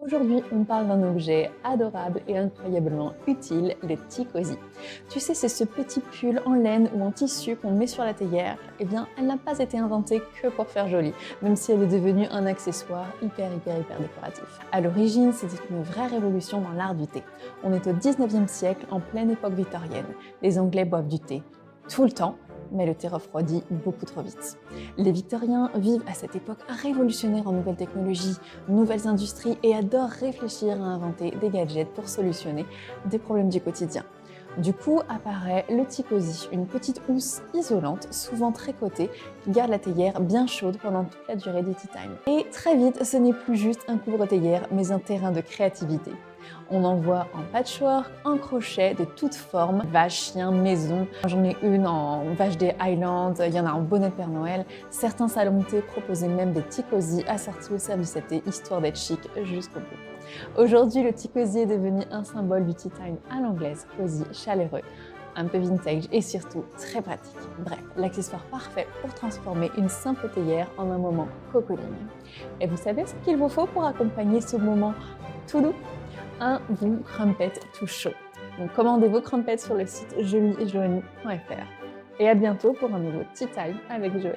Aujourd'hui, on parle d'un objet adorable et incroyablement utile, le tea cosy. Tu sais, c'est ce petit pull en laine ou en tissu qu'on met sur la théière. Eh bien, elle n'a pas été inventée que pour faire joli, même si elle est devenue un accessoire hyper décoratif. À l'origine, c'était une vraie révolution dans l'art du thé. On est au 19e siècle, en pleine époque victorienne. Les Anglais boivent du thé tout le temps, mais le thé refroidit beaucoup trop vite. Les Victoriens vivent à cette époque révolutionnaire en nouvelles technologies, nouvelles industries et adorent réfléchir à inventer des gadgets pour solutionner des problèmes du quotidien. Du coup apparaît le tea cosy, une petite housse isolante, souvent tricotée, qui garde la théière bien chaude pendant toute la durée du tea time. Et très vite, ce n'est plus juste un couvre-théière, mais un terrain de créativité. On en voit en patchwork, en crochet, de toutes formes, vache, chien, maison. J'en ai une en vache des Highlands, il y en a en bonnet de Père Noël. Certains salons de thé proposaient même des tea cosy assortis au service à thé, histoire d'être chic jusqu'au bout. Aujourd'hui, le tea cosy est devenu un symbole du tea time à l'anglaise, cosy, chaleureux, un peu vintage et surtout très pratique. Bref, l'accessoire parfait pour transformer une simple théière en un moment cocooning. Et vous savez ce qu'il vous faut pour accompagner ce moment tout doux? Un bon crumpet tout chaud. Donc commandez vos crumpets sur le site joliejoanie.fr. Et à bientôt pour un nouveau Tea Time avec Joanie.